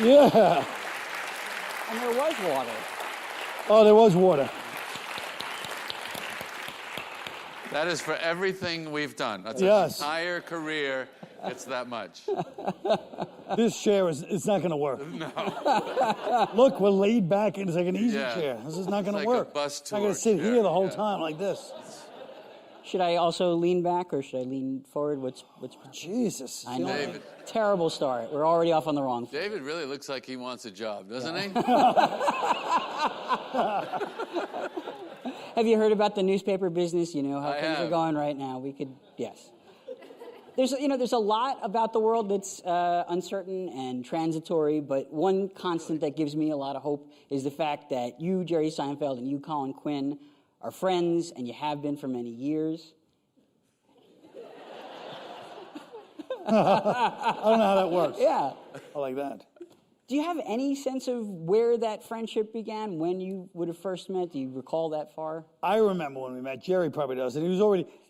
Yeah. And there was water. Oh, there was water. That is for everything we've done. That's an Yes. entire career. It's that much. This chair it's not going to work. No. Look, we're laid back and it's like an easy Yeah. chair. This is not going It's to like a work. bus I'm going tour to sit chair, here the whole yeah. time like this. Should I also lean back or should I lean forward? What's Jesus. I know. David. Terrible start. We're already off on the wrong foot. David really looks like he wants a job, doesn't he? Have you heard about the newspaper business? You know how I things are have. going right now. Yes. There's a lot about the world that's uncertain and transitory, but one constant that gives me a lot of hope is the fact that you, Jerry Seinfeld, and you, Colin Quinn, are friends, and you have been for many years. I don't know how that works. Yeah. I like that. Do you have any sense of where that friendship began, when you would have first met? Do you recall that far? I remember when we met. Jerry probably does. And he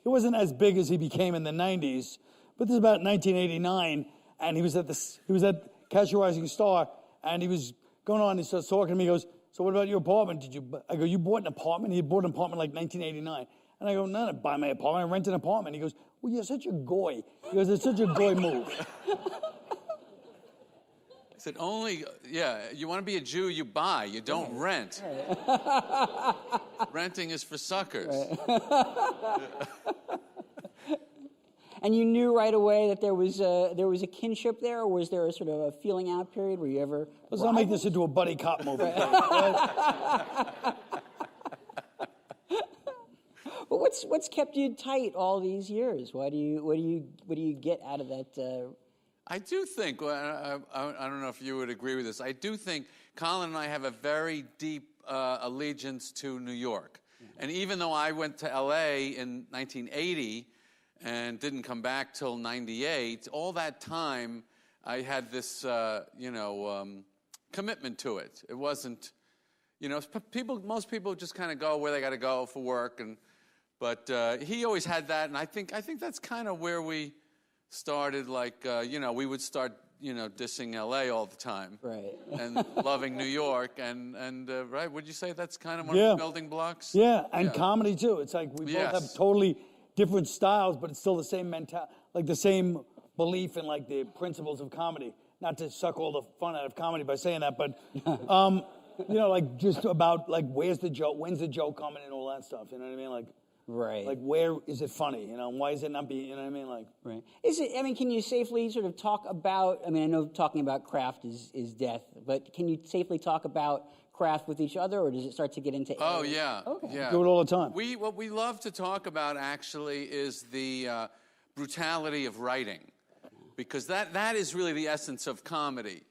wasn't as big as he became in the 90s, but this is about 1989, and he was at Catch a Rising Star, and he was going on, and he starts talking to me, he goes, so what about your apartment? I go, you bought an apartment? He had bought an apartment like 1989. And I go, no, I didn't buy my apartment. I rent an apartment. He goes, well, you're such a goy. He goes, it's such a goy move. I said, you want to be a Jew, you buy, you don't rent. Renting is for suckers. And you knew right away that there was a kinship there, or was there a sort of a feeling out period where you ever... Let's not make this into a buddy cop movie. But what's kept you tight all these years? What do you get out of that? I do think, I don't know if you would agree with this, I do think Colin and I have a very deep allegiance to New York. And even though I went to L.A. in 1980 and didn't come back till 98, all that time I had this, commitment to it. It wasn't, most people just kind of go where they got to go for work, but he always had that, and I think that's kind of where we started. Like, we would start, dissing L.A. all the time, Right? And loving New York, and right? Would you say that's kind of one of the building blocks? Yeah, and comedy too. It's like we both have totally different styles, but it's still the same mentality, like the same belief in like the principles of comedy. Not to suck all the fun out of comedy by saying that, but like just about like when's the joke coming and all that stuff. You know what I mean? Like, right. Like where is it funny? Why is it not being? You know what I mean? Like, right. Can you safely sort of talk about? I know talking about craft is death, but can you safely talk about craft with each other, or does it start to get into? Oh yeah. Okay. Yeah. Do it all the time. What we love to talk about actually is the brutality of writing, because that is really the essence of comedy.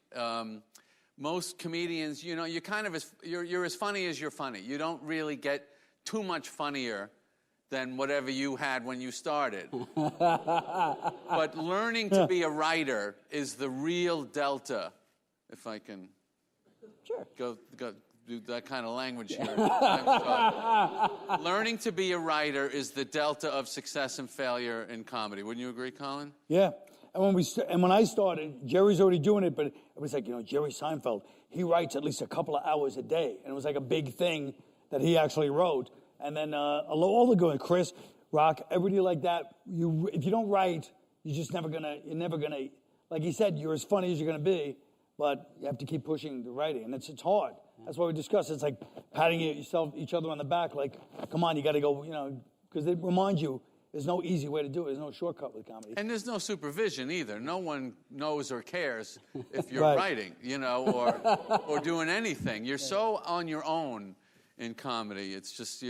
Most comedians, you're kind of you're as funny as you're funny. You don't really get too much funnier than whatever you had when you started. But learning to be a writer is the real delta, if I can go do that kind of language here. I'm sorry. Learning to be a writer is the delta of success and failure in comedy. Wouldn't you agree, Colin? Yeah. And when I started, Jerry's already doing it, but it was like, Jerry Seinfeld, he writes at least a couple of hours a day. And it was like a big thing that he actually wrote. And then all the good, Chris, Rock, everybody like that, if you don't write, you're never gonna, like he said, you're as funny as you're gonna be, but you have to keep pushing the writing. And it's hard. That's why we discuss. It's like patting each other on the back, like, come on, you gotta go, because they remind you, there's no easy way to do it. There's no shortcut with comedy. And there's no supervision either. No one knows or cares if you're Right. writing, or doing anything. You're so on your own in comedy. It's just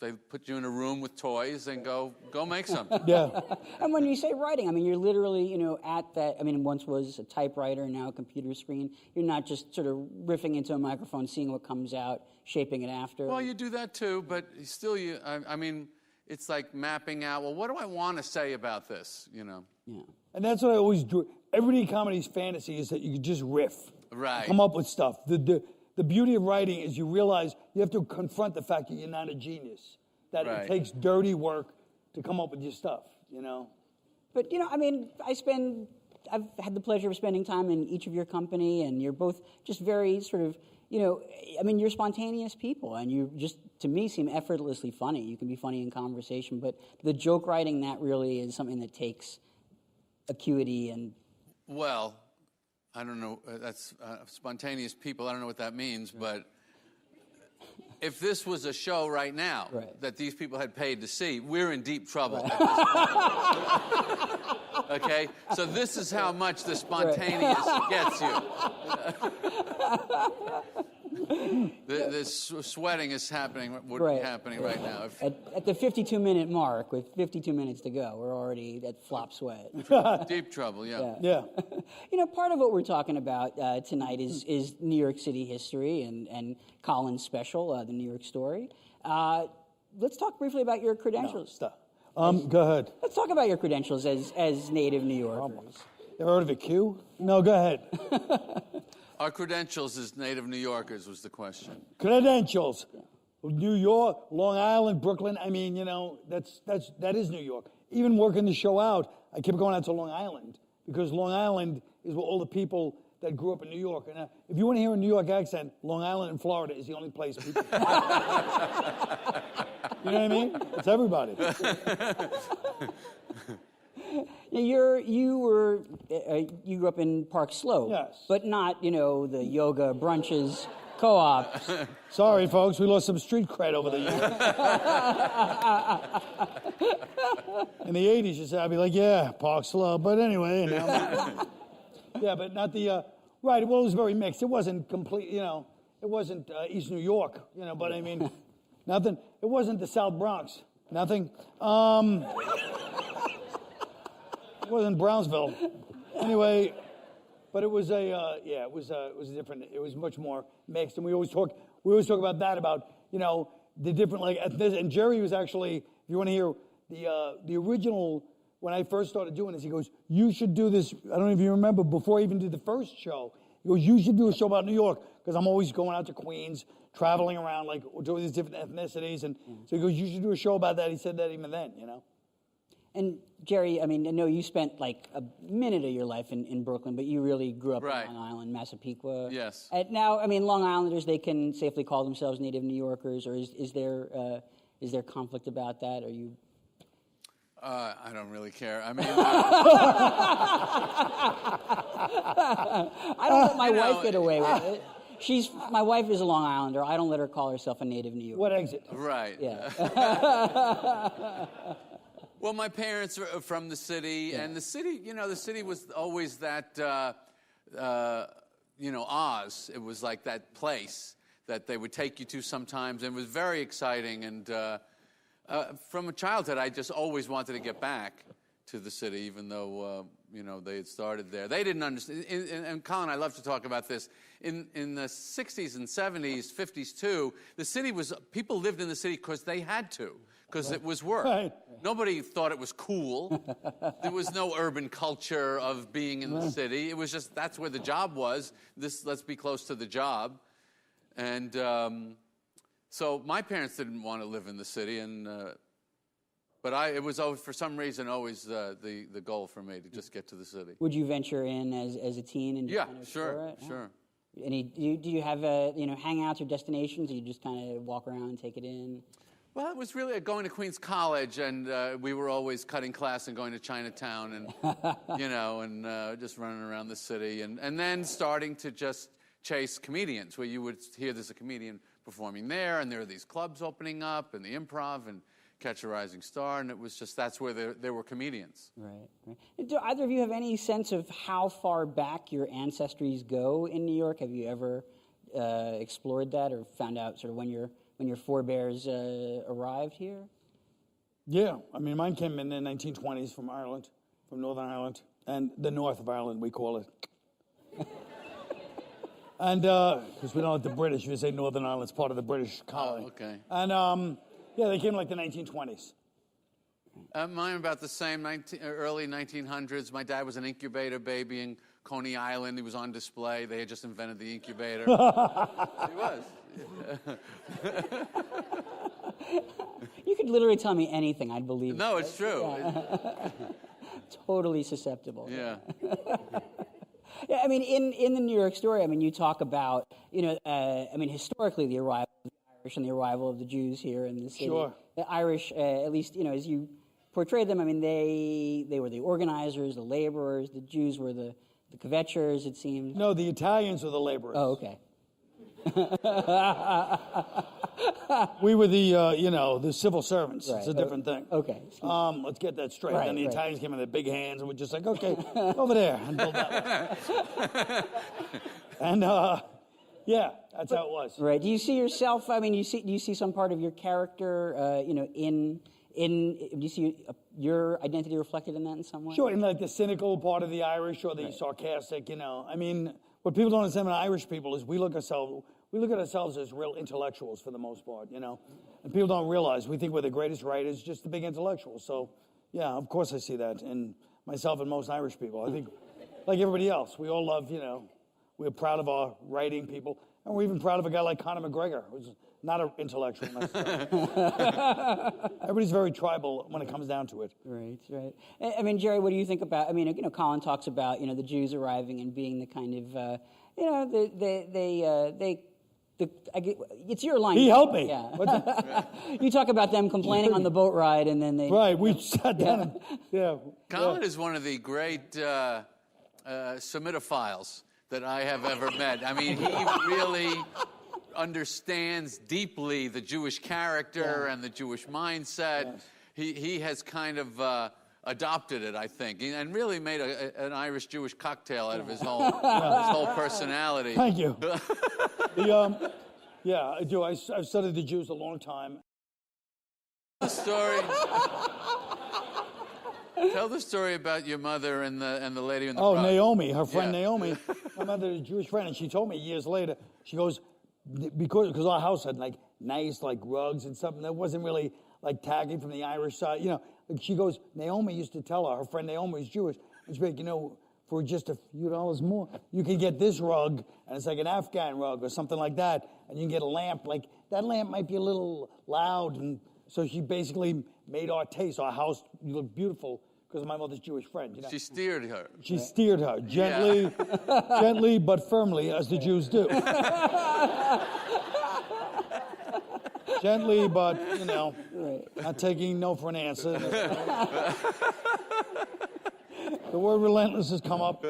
they put you in a room with toys and go make something. Yeah. And when you say writing, you're literally, at that. Once was a typewriter, now a computer screen. You're not just sort of riffing into a microphone, seeing what comes out, shaping it after. Well, you do that too, but still, it's like mapping out. Well, what do I want to say about this? Yeah. And that's what I always do. Every comedy's fantasy is that you can just riff. Right. Come up with stuff. The beauty of writing is you realize you have to confront the fact that you're not a genius. That Right. it takes dirty work to come up with your stuff, But, I spend I've had the pleasure of spending time in each of your company, and you're both just very sort of, you're spontaneous people, and you just, to me, seem effortlessly funny. You can be funny in conversation, but the joke writing, that really is something that takes acuity and... Well, I don't know. That's spontaneous people. I don't know what that means, but if this was a show right now that these people had paid to see, we're in deep trouble at this point. Okay? So this is how much the spontaneous gets you. This sweating is happening, would be happening right now. At the 52-minute mark, with 52 minutes to go, we're already at flop sweat. Deep trouble, yeah. Part of what we're talking about tonight is New York City history and Colin's special, The New York Story. Let's talk briefly about your credentials. No, stop. Go ahead. Let's talk about your credentials as native New Yorkers. You ever heard of a Q? No, go ahead. Our credentials as native New Yorkers was the question. Credentials. New York, Long Island, Brooklyn. I mean, that is New York. Even working the show out, I kept going out to Long Island because Long Island is where all the people that grew up in New York. And if you want to hear a New York accent, Long Island and Florida is the only place people. You know what I mean? It's everybody. You grew up in Park Slope, yes, but not the yoga brunches co-op. Sorry, folks, we lost some street cred over the years. In the '80s, you said I'd be like, yeah, Park Slope, but anyway, yeah, but not the right. Well, it was very mixed. It wasn't complete, it wasn't East New York, but I mean, nothing. It wasn't the South Bronx, nothing. It wasn't Brownsville. Anyway, but it was it was different. It was much more mixed, and we always talk about that, about the different ethnicity. And Jerry was actually, if you want to hear the original, when I first started doing this, he goes, "You should do this." I don't know if you remember, before I even did the first show, he goes, "You should do a show about New York," because I'm always going out to Queens, traveling around, doing these different ethnicities, and so he goes, "You should do a show about that." He said that even then, And Jerry, I mean, I know you spent like a minute of your life in Brooklyn, but you really grew up in Long Island, Massapequa. Yes. Now, I mean, Long Islanders, they can safely call themselves native New Yorkers, or is there conflict about that? Are you? I don't really care. I mean, I don't let my wife get away with it. My wife is a Long Islander. I don't let her call herself a native New Yorker. What exit? Right. Yeah. Well, my parents are from the city, and the city, the city was always that, Oz. It was like that place that they would take you to sometimes, and it was very exciting. And from a childhood, I just always wanted to get back to the city, even though, they had started there. They didn't understand. And Colin, I love to talk about this. In the 60s and 70s, 50s too, the city people lived in the city because they had to. Because it was work. Right. Nobody thought it was cool. There was no urban culture of being in the city. It was just, that's where the job was. Let's be close to the job. And so my parents didn't want to live in the city, but it was always, for some reason, always the goal for me to just get to the city. Would you venture in as a teen and just kind of explore it? Sure. Do you have hangouts or destinations, or you just kind of walk around and take it in? Well, it was really going to Queens College, and we were always cutting class and going to Chinatown, and just running around the city, and then starting to just chase comedians, where you would hear there's a comedian performing there, and there are these clubs opening up, and the Improv, and Catch a Rising Star, and it was just, that's where there were comedians. Right. Do either of you have any sense of how far back your ancestries go in New York? Have you ever explored that, or found out sort of when your forebears arrived here? Yeah, I mean, mine came in the 1920s from Ireland, from Northern Ireland, and the north of Ireland, we call it. And because we don't like the British, we say Northern Ireland's part of the British colony. Oh, okay. And they came like the 1920s. Mine about the same, early 1900s. My dad was an incubator baby in Coney Island. He was on display. They had just invented the incubator. He was. You could literally tell me anything, I'd believe it. No, it's true. Yeah. Totally susceptible. Yeah. Yeah, I mean, in the New York story, I mean, you talk about, I mean, historically, the arrival of the Irish and the arrival of the Jews here in the city. Sure. The Irish, at least, as you portrayed them, I mean, they were the organizers, the laborers. The Jews were the kvetchers, it seemed. No, the Italians were the laborers. Oh, okay. We were the civil servants. Right. It's a different thing. Okay. Let's get that straight. Right, Then the right. Italians came in their big hands, and we're just like, okay, over there and build that way. And yeah, that's how it was. Right. Do you see yourself? I mean, do you see some part of your character, in? Do you see your identity reflected in that in some way? Sure, in like the cynical part of the Irish or the sarcastic. I mean, what people don't understand about Irish people is we look at ourselves as real intellectuals for the most part. And people don't realize we think we're the greatest writers, just the big intellectuals. So, yeah, of course I see that in myself and most Irish people. I think, like everybody else, we all love. We're proud of our writing people, and we're even proud of a guy like Conor McGregor, who's not an intellectual. Everybody's very tribal when it comes down to it. Right. I mean, Jerry, what do you think about? I mean, Colin talks about the Jews arriving and being the kind of it's your line. He helped me. Yeah. You talk about them complaining on the boat ride, and then they. Right. We sat down. Colin is one of the great Semitophiles that I have ever met. I mean, he really understands deeply the Jewish character and the Jewish mindset. Yes. He has kind of adopted it, I think, and really made an Irish-Jewish cocktail out of his whole personality. Thank you. Yeah, I do. I've studied the Jews a long time. The story. Tell the story about your mother and the lady in the front. Naomi, her friend Naomi. My mother is a Jewish friend, and she told me years later, she goes, because our house had like nice like rugs and something that wasn't really like tagging from the Irish side. She goes, Naomi used to tell her friend Naomi is Jewish, and she's like, for just a few dollars more, you can get this rug, and it's like an Afghan rug or something like that, and you can get a lamp. Like, that lamp might be a little loud, and so she basically made our taste, our house look beautiful, because of my mother's Jewish friend. She steered her. She steered her, gently but firmly, as the Jews do. Gently, but, not taking no for an answer. The word relentless has come up. Do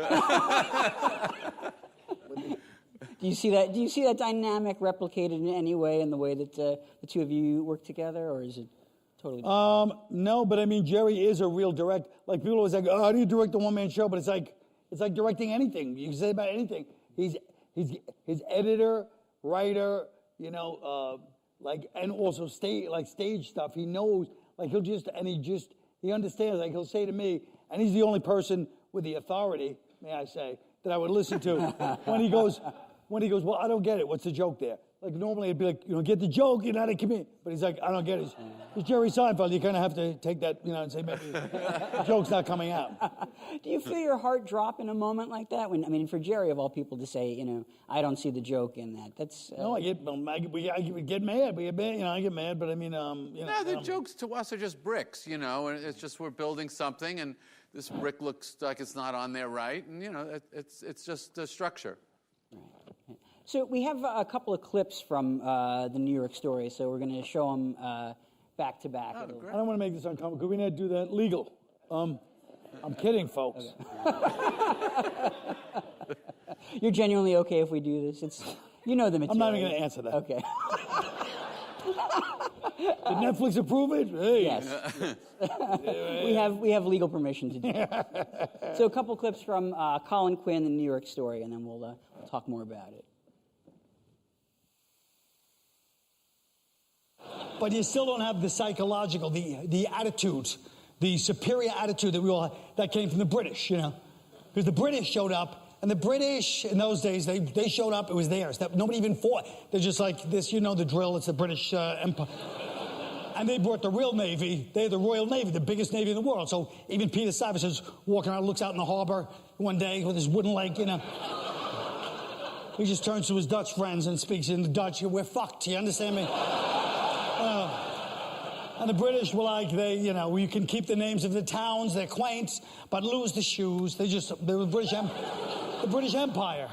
you see that dynamic replicated in any way in the way that the two of you work together, or is it totally different? No, but I mean, Jerry is a real direct. Like, people always like, how do you direct a one-man show? But it's like directing anything. You can say about anything. He's his editor, writer, and also stage stuff. He knows, like, he understands. Like, he'll say to me, and he's the only person with the authority, may I say, that I would listen to when he goes, well, I don't get it. What's the joke there? Like, normally it'd be like, get the joke, you're not a comedian. But he's like, I don't get it. It's Jerry Seinfeld. You kind of have to take that, and say maybe the joke's not coming out. Do you feel your heart drop in a moment like that? For Jerry, of all people, to say, I don't see the joke in that. That's no, I get mad. I get mad, but I mean, No, the jokes to us are just bricks, and it's just we're building something, and this brick looks like it's not on there right, and it's just a structure. Right. So we have a couple of clips from the New York story, so we're going to show them back to back. I don't want to make this uncomfortable. Could we not do that legal? I'm kidding, folks. Okay. You're genuinely okay if we do this? The material. I'm not even going to answer that. Okay. Did Netflix approve it? Hey. Yes. We have legal permission to do it. So a couple clips from Colin Quinn, the New York story, and then we'll talk more about it. But you still don't have the psychological, the attitude, the superior attitude that came from the British, Because the British showed up, and the British, in those days, they showed up, it was theirs. Nobody even fought. They're just like this, the drill, it's the British Empire. And they brought the real Navy. They're the Royal Navy, the biggest Navy in the world. So even Peter Savage is walking around, looks out in the harbor one day with his wooden leg, He just turns to his Dutch friends and speaks in Dutch. We're fucked, you understand me? And the British were like, we can keep the names of the towns, they're quaint, but lose the shoes. The British Empire.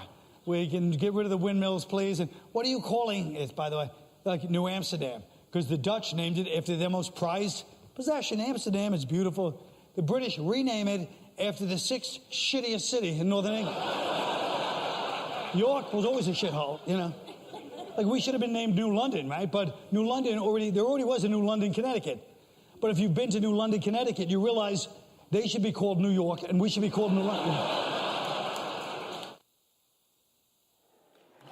We can get rid of the windmills, please. And what are you calling it, by the way? Like New Amsterdam. Because the Dutch named it after their most prized possession. Amsterdam is beautiful. The British rename it after the 6th shittiest city in Northern England. York was always a shithole, Like, we should have been named New London, right? But New London there already was a New London, Connecticut. But if you've been to New London, Connecticut, you realize they should be called New York and we should be called New London.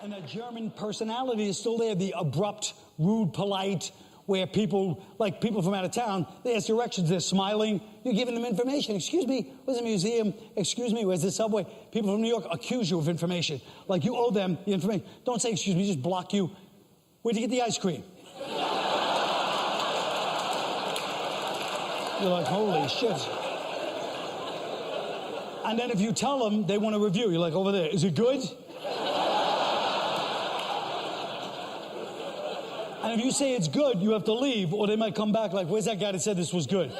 And that German personality is still there, the abrupt, rude, polite, where people from out of town, they ask directions, they're smiling, you're giving them information. Excuse me, where's the museum? Excuse me, where's the subway? People from New York accuse you of information. Like you owe them the information. Don't say excuse me, just block you. Where'd you get the ice cream? You're like, holy shit. And then if you tell them they want a review, you're like, over there, is it good? And if you say it's good, you have to leave, or they might come back like, where's that guy that said this was good?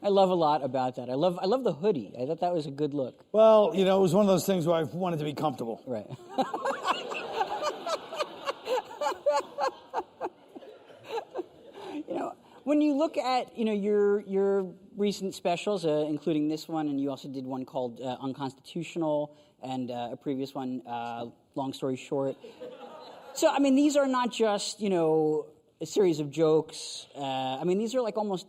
I love a lot about that. I love the hoodie. I thought that was a good look. Well, it was one of those things where I wanted to be comfortable. Right. When you look at, your recent specials, including this one, and you also did one called Unconstitutional, and a previous one, Long Story Short. So, these are not just, a series of jokes. These are like almost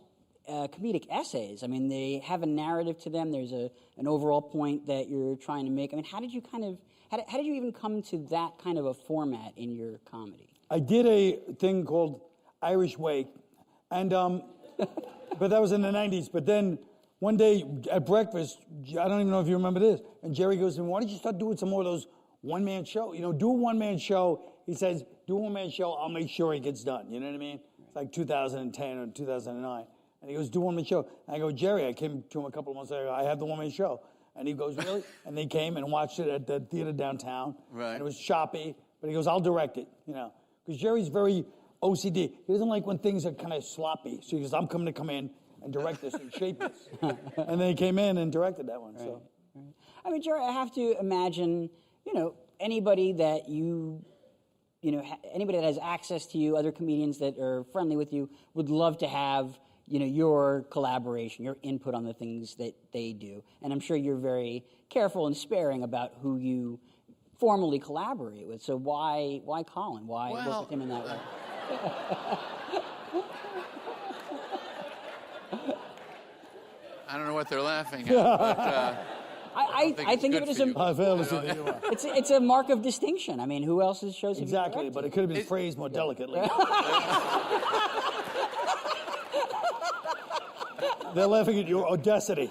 comedic essays. They have a narrative to them. There's an overall point that you're trying to make. How did you how did you even come to that kind of a format in your comedy? I did a thing called Irish Wake. And, but that was in the 90s. But then one day at breakfast, I don't even know if you remember this, and Jerry goes to me, why don't you start doing some more of those one-man shows? Do a one-man show. He says, do a one-man show, I'll make sure it gets done. You know what I mean? It's like 2010 or 2009. And he goes, do a one-man show. And I go, Jerry, I came to him a couple of months ago, I have the one-man show. And he goes, really? And they came and watched it at the theater downtown. Right. And it was choppy. But he goes, I'll direct it, Because Jerry's very OCD. He doesn't like when things are kind of sloppy. So he goes, I'm coming to come in and direct this and shape this. And then he came in and directed that one. Right. So, Jerry, I have to imagine, anybody that anybody that has access to you, other comedians that are friendly with you, would love to have, your collaboration, your input on the things that they do. And I'm sure you're very careful and sparing about who you formally collaborate with. So why Colin? Why work with him in that way? I don't know what they're laughing at. But, I think of it as it's a mark of distinction. Who else's shows have you Exactly, directed? but it could have been phrased more delicately. They're laughing at your audacity.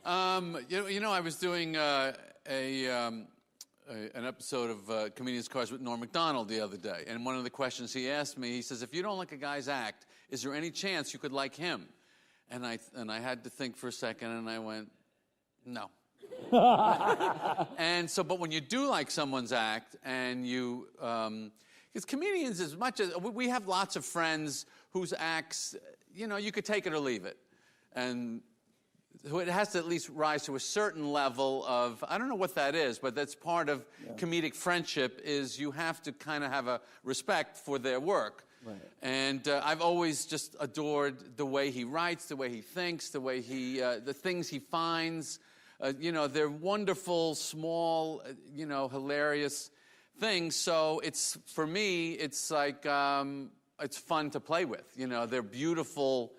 I was doing an episode of Comedians Cars with Norm Macdonald the other day, and one of the questions he asked me, he says, if you don't like a guy's act, is there any chance you could like him? And I had to think for a second, and I went, no. And so, but when you do like someone's act, and you, because comedians, as much as, we have lots of friends whose acts, you could take it or leave it. And it has to at least rise to a certain level of, I don't know what that is, but that's part of comedic friendship, is you have to kind of have a respect for their work. Right. And I've always just adored the way he writes, the way he thinks, the way the things he finds. They're wonderful, small, hilarious things. So for me, it's like, it's fun to play with. They're beautiful,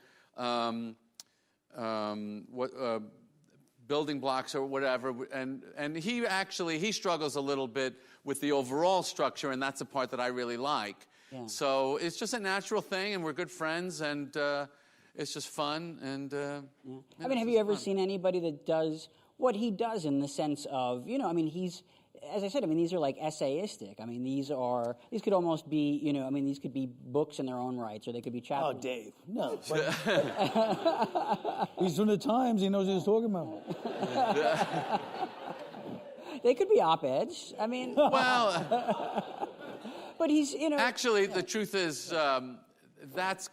building blocks or whatever, and he struggles a little bit with the overall structure, and that's the part that I really like. Yeah. So it's just a natural thing, and we're good friends, and it's just fun. And have you ever seen anybody that does what he does, in the sense of, he's as I said, I mean, these are like essayistic. I mean, these could almost be, you know, I mean, these could be books in their own rights, or they could be chapters. Oh, Dave, no. He's from the Times. He knows what he's talking about. They could be op-eds. I mean, Well, but he's, you know. actually, the truth is, that's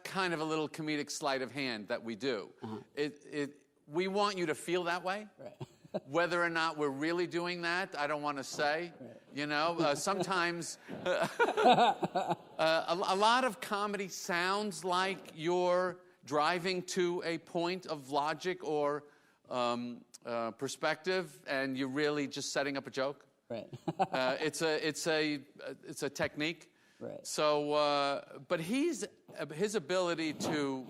kind of a little comedic sleight of hand that we do. We want you to feel that way. Right. Whether or not we're really doing that, I don't want to say. Right. You know, sometimes a lot of comedy sounds like you're driving to a point of logic or perspective, and you're really just setting up a joke. Right. It's a technique. Right. So, but his ability to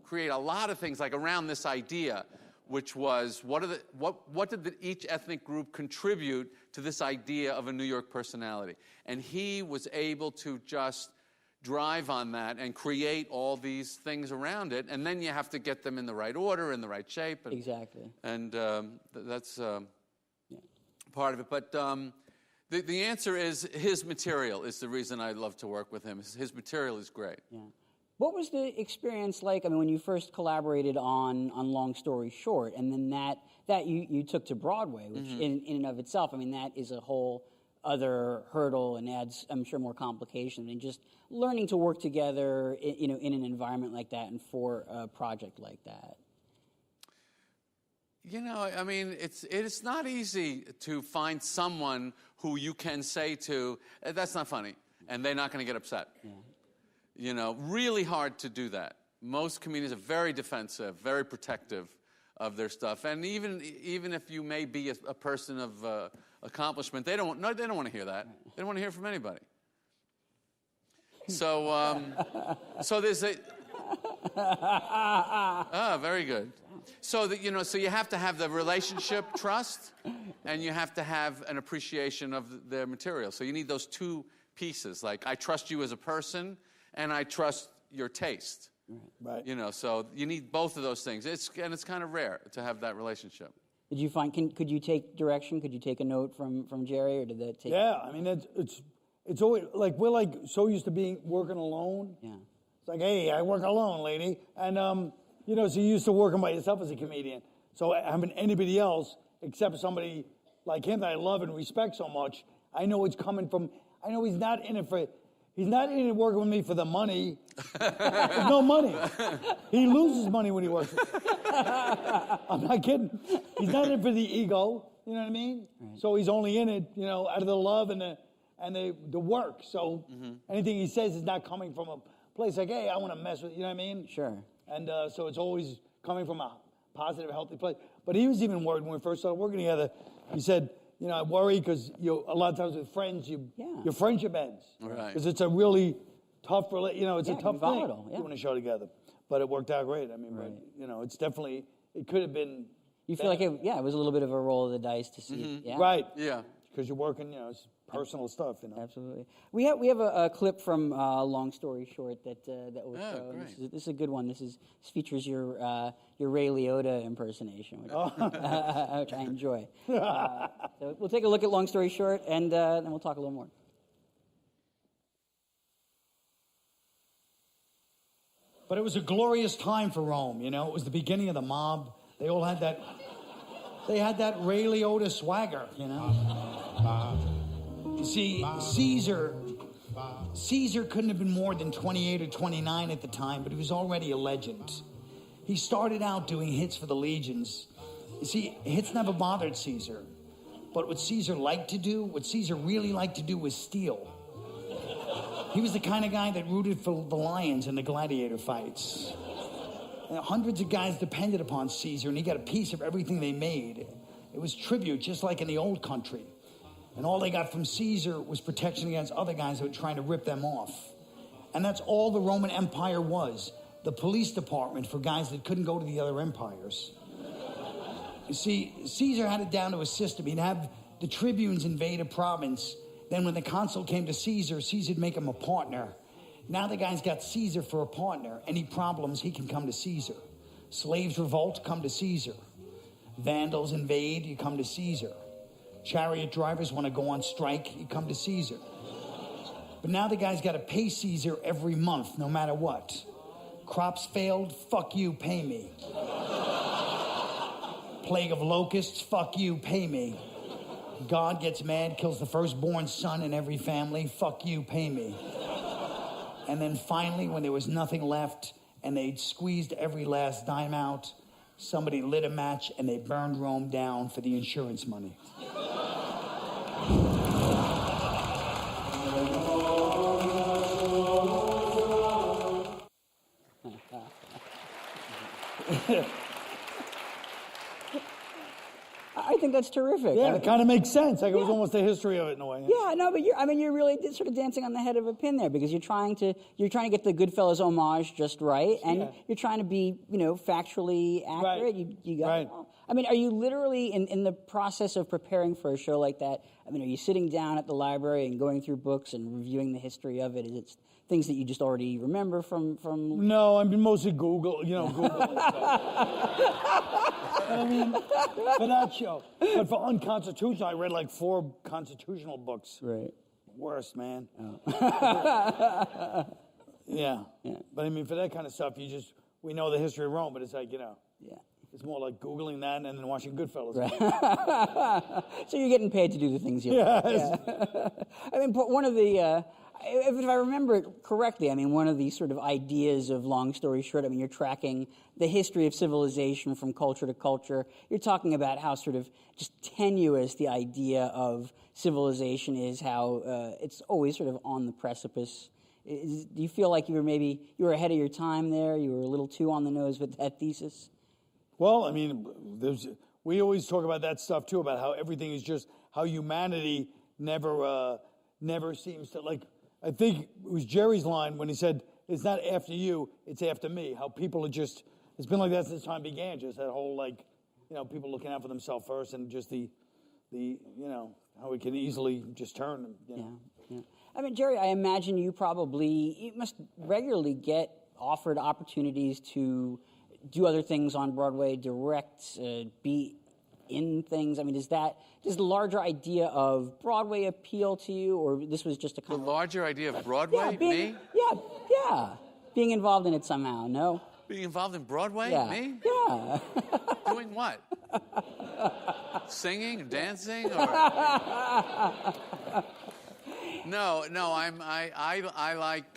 create a lot of things like around this idea, which was what did each ethnic group contribute to this idea of a New York personality, and he was able to just drive on that and create all these things around it, and then you have to get them in the right order, in the right shape. And, exactly. And that's part of it, but. The answer is his material is the reason I love to work with him. His material is great. Yeah. What was the experience like? I mean, when you first collaborated on Long Story Short, and then that you took to Broadway, which in and of itself, I mean, that is a whole other hurdle and adds, I'm sure, more complication than just learning to work together, in an environment like that and for a project like that. You know, I mean, it's not easy to find someone who you can say to, that's not funny, and they're not going to get upset. Yeah. You know, really hard to do that. Most comedians are very defensive, very protective of their stuff, and even if you may be a person of accomplishment, they don't want to hear that. They don't want to hear from anybody. So, so there's a. Very good. So that so you have to have the relationship trust, and you have to have an appreciation of their material. So you need those two pieces. Like, I trust you as a person, and I trust your taste. Right. You know, so you need both of those things. It's kind of rare to have that relationship. Did you find? Could you take direction? Could you take a note from Jerry, or did that take? Yeah, I mean, it's always like we're like so used to working alone. Yeah. It's like, hey, I work alone, lady, and so you're used to working by yourself as a comedian. So having anybody else except somebody like him that I love and respect so much, I know it's coming from. I know he's not in it working with me for the money. There's no money. He loses money when he works. I'm not kidding. He's not in it for the ego. You know what I mean? Right. So he's only in it, out of the love and the work. So anything he says is not coming from a place like, hey, I want to mess with you. You know what I mean? Sure. And so it's always coming from a positive, healthy place. But he was even worried when we first started working together. He said, I worry because a lot of times with friends, your friendship ends. Right. Because it's a really tough, it's a tough volatile, thing doing a show together. But it worked out great. I mean, right. But, it's definitely, it could have been. You feel like it was a little bit of a roll of the dice to see. Yeah. Right. Yeah. Because you're working, it's personal stuff, Absolutely. We have a clip from Long Story Short that will show. Great. This is a good one. This features your Ray Liotta impersonation, which I enjoy. So we'll take a look at Long Story Short, and then we'll talk a little more. But it was a glorious time for Rome, It was the beginning of the mob. They all had that. They had that Ray Liotta swagger, You see, Caesar couldn't have been more than 28 or 29 at the time, but he was already a legend. He started out doing hits for the legions. You see, hits never bothered Caesar. But what Caesar really liked to do was steal. He was the kind of guy that rooted for the lions in the gladiator fights. And hundreds of guys depended upon Caesar, and he got a piece of everything they made. It was tribute, just like in the old country. And all they got from Caesar was protection against other guys that were trying to rip them off. And that's all the Roman Empire was. The police department for guys that couldn't go to the other empires. You see, Caesar had it down to a system. He'd have the tribunes invade a province. Then when the consul came to Caesar'd make him a partner. Now the guy's got Caesar for a partner. Any problems, he can come to Caesar. Slaves revolt, come to Caesar. Vandals invade, you come to Caesar. Chariot drivers want to go on strike, you come to Caesar. But now the guy's got to pay Caesar every month, no matter what. Crops failed, fuck you, pay me. Plague of locusts, fuck you, pay me. God gets mad, kills the firstborn son in every family, fuck you, pay me. And then finally, when there was nothing left and they'd squeezed every last dime out, somebody lit a match and they burned Rome down for the insurance money. I think that's terrific. Yeah, it kind of makes sense. Like it was almost the history of it in a way. Yeah, no, but you're really sort of dancing on the head of a pin there because you're trying to get the Goodfellas homage just right, and you're trying to be, factually accurate. Right. You got it all. I mean, are you literally in the process of preparing for a show like that? I mean, are you sitting down at the library and going through books and reviewing the history of it? Is it things that you just already remember from? No, I mean mostly Google. Google and stuff. I mean, for that show. But for unconstitutional, I read like 4 constitutional books. Right. Worst, man. Oh. Yeah. But I mean, for that kind of stuff, we know the history of Rome, but it's like, Yeah. it's more like Googling that and then watching Goodfellas. Right. So you're getting paid to do the things you like. Yes. Yeah. I mean, one of the, if I remember it correctly, I mean, one of the sort of ideas of Long Story Short, I mean, you're tracking the history of civilization from culture to culture. You're talking about how sort of just tenuous the idea of civilization is, how it's always sort of on the precipice. Do you feel like you were ahead of your time there? You were a little too on the nose with that thesis? Well, I mean, we always talk about that stuff too, about how everything is just how humanity never seems to, like, I think it was Jerry's line when he said, it's not after you, it's after me. How people are just, it's been like that since time began, just that whole, like, people looking out for themselves first, and just the how we can easily just turn. Yeah. I mean, Jerry, I imagine you must regularly get offered opportunities to do other things on Broadway, direct, be in things. I mean, does the larger idea of Broadway appeal to you, or this was just a kind The larger idea of Broadway? Me? Yeah. Being involved in it somehow, no? Being involved in Broadway? Yeah. Me? Yeah. Doing what? Singing, dancing, or? No. I like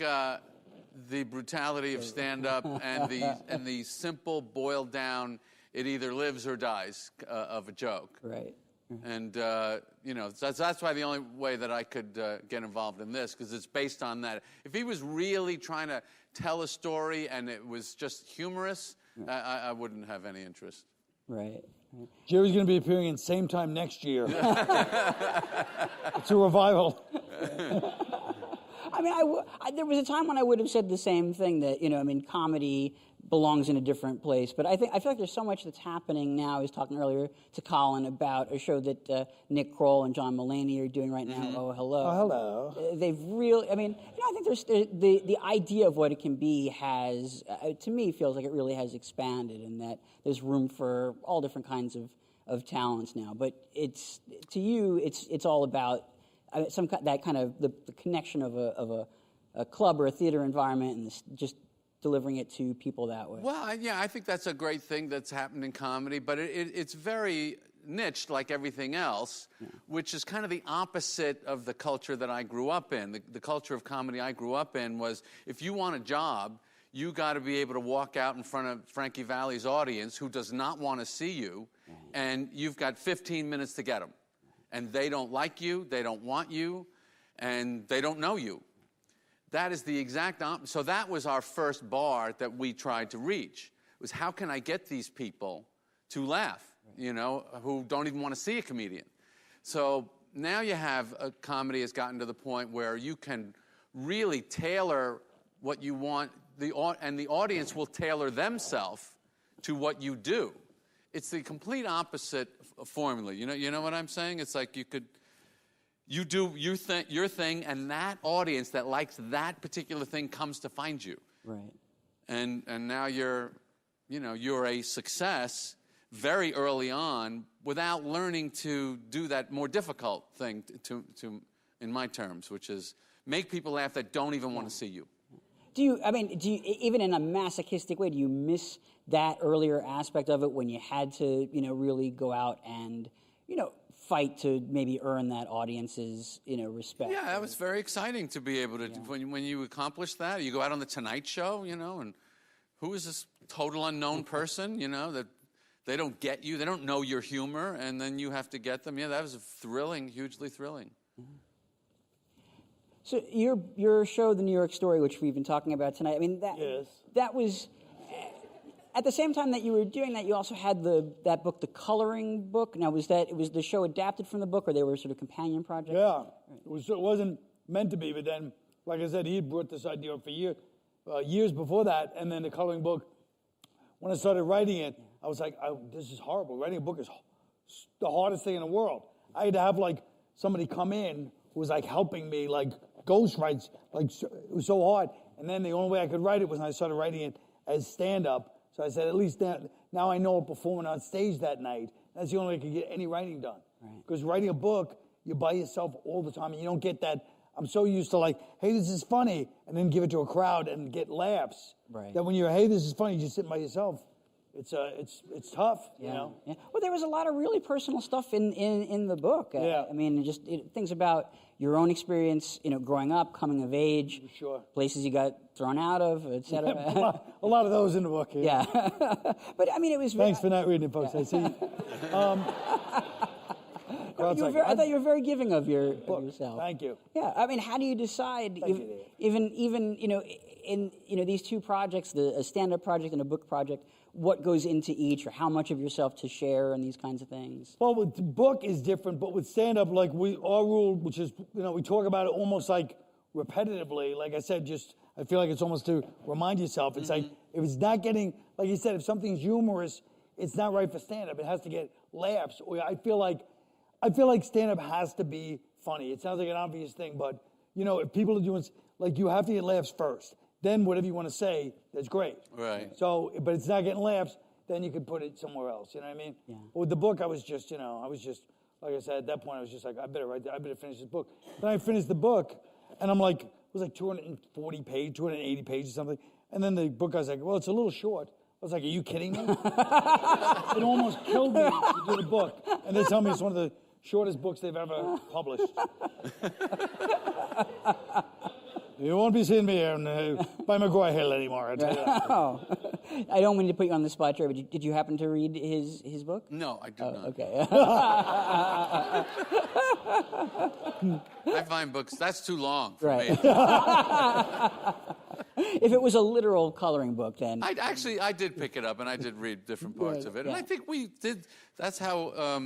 the brutality of stand-up and the simple, boiled down, it either lives or dies of a joke. Right. And that's why the only way that I could get involved in this, because it's based on that. If he was really trying to tell a story and it was just humorous, I wouldn't have any interest. Right. Jerry's going to be appearing in Same Time next year. It's a revival. I mean, there was a time when I would have said the same thing, that, comedy belongs in a different place. But I feel like there's so much that's happening now. I was talking earlier to Colin about a show that Nick Kroll and John Mulaney are doing right now, Oh, Hello. Oh, hello. They've really, I think there's the idea of what it can be has, to me, feels like it really has expanded, and that there's room for all different kinds of talents now. But to you, it's all about that kind of the connection of a club or a theater environment, and just delivering it to people that way. Well, I think that's a great thing that's happened in comedy, but it's very niched like everything else, which is kind of the opposite of the culture that I grew up in. The culture of comedy I grew up in was, if you want a job, you got to be able to walk out in front of Frankie Valli's audience, who does not want to see you, and you've got 15 minutes to get them. And they don't like you, they don't want you, and they don't know you. That is the exact opposite. So that was our first bar that we tried to reach, was how can I get these people to laugh, who don't even want to see a comedian. So now you have a comedy has gotten to the point where you can really tailor what you want, and the audience will tailor themselves to what you do. It's the complete opposite formula. You know what I'm saying? It's like you do your thing, and that audience that likes that particular thing comes to find you. Right. And now you're a success very early on without learning to do that more difficult thing to in my terms, which is make people laugh that don't even want to see you. Do you, even in a masochistic way, do you miss that earlier aspect of it when you had to, really go out and, fight to maybe earn that audience's, respect? Yeah, that was very exciting to be able to, when you accomplish that, you go out on the Tonight Show, and who is this total unknown person, that they don't get you, they don't know your humor, and then you have to get them. Yeah, that was thrilling, hugely thrilling. Mm-hmm. So your show, The New York Story, which we've been talking about tonight, that was, at the same time that you were doing that, you also had that book, The Coloring Book. Now, was the show adapted from the book, or they were sort of companion projects? Yeah, it wasn't meant to be, but then, like I said, he had brought this idea up for years before that, and then The Coloring Book, when I started writing it, I was like, this is horrible. Writing a book is the hardest thing in the world. I had to have, somebody come in who was, helping me, ghost writes, it was so hard. And then the only way I could write it was when I started writing it as stand-up. So I said, at least now I know I'm performing on stage that night. That's the only way I could get any writing done. Because writing a book, you're by yourself all the time, and you don't get that. I'm so used to hey, this is funny, and then give it to a crowd and get laughs. Right. That when you're, hey, this is funny, you're just sitting by yourself. It's tough, Yeah. Well, there was a lot of really personal stuff in the book. Yeah. Things about your own experience, growing up, coming of age, Sure. places you got thrown out of, etc. A lot of those in the book. Yeah. But it was. Thanks for not reading it, folks. I see. I thought you were very giving of yourself. Thank you. Yeah. How do you decide, even in these two projects, a stand-up project and a book project, what goes into each, or how much of yourself to share, and these kinds of things? Well, with the book is different, but with stand-up, our rule, which is, we talk about it almost repetitively. Like I said, I feel like it's almost to remind yourself. It's if it's not getting, like you said, if something's humorous, it's not right for stand-up. It has to get laughs. Or I feel like stand-up has to be funny. It sounds like an obvious thing, but, if people are doing, you have to get laughs first. Then whatever you want to say, that's great. Right. So, but it's not getting laughs, then you could put it somewhere else. You know what I mean? Yeah. But with the book, I was just, like I said, at that point, I was just I better finish this book. Then I finished the book, and I'm it was 240 pages, 280 pages, something. And then the book, I was like, well, it's a little short. I was like, are you kidding me? It almost killed me to do the book. And they tell me it's one of the shortest books they've ever published. You won't be seeing me here by McGraw Hill anymore, I tell you that. Oh. I don't mean to put you on the spot, Jerry, but did you happen to read his book? No, I did not. Okay. I find books, that's too long for Right. me. If it was a literal coloring book, then... I did pick it up, and I did read different parts of it. And I think we did, that's how,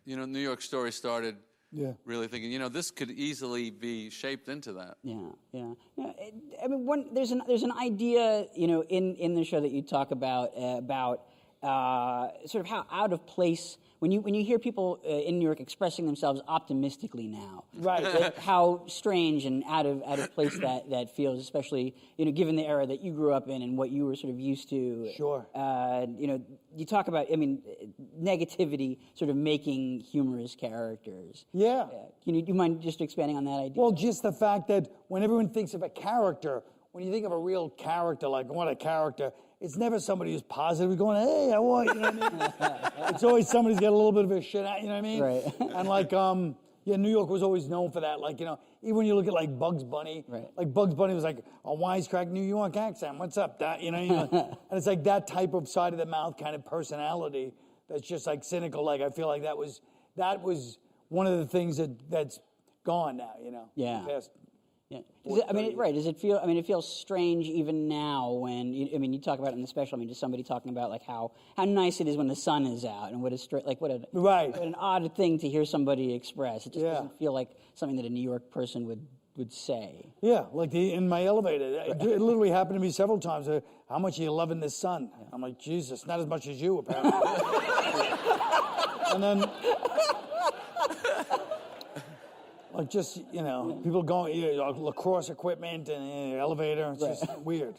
New York Story started. Yeah. Really thinking, this could easily be shaped into that. Yeah. There's an idea, in the show that you talk about sort of how out of place when you hear people in New York expressing themselves optimistically now, right? How strange and out of place that feels, especially given the era that you grew up in and what you were sort of used to. Sure. You talk about negativity sort of making humorous characters. Yeah. Do you mind just expanding on that idea? Well, just the fact that when everyone thinks of a character, when you think of a real character, what a character, it's never somebody who's positive going, hey, I want, you know what I mean? It's always somebody's got a little bit of a shit out, you know what I mean? Right. And New York was always known for that. Even when you look at Bugs Bunny, right. Bugs Bunny was a wisecrack New York accent. What's up, Dad? And it's that type of side of the mouth kind of personality that's just cynical. I feel like that was one of the things that's gone now, Yeah. Past, yeah. Does it feel? It feels strange even now when you talk about it in the special. Just somebody talking about how nice it is when the sun is out and what an odd thing to hear somebody express. It just doesn't feel like something that a New York person would say. Yeah, in my elevator, it literally happened to me several times. How much are you loving this sun? Yeah. I'm like, Jesus, not as much as you apparently. And then. People going, lacrosse equipment and elevator. It's just weird.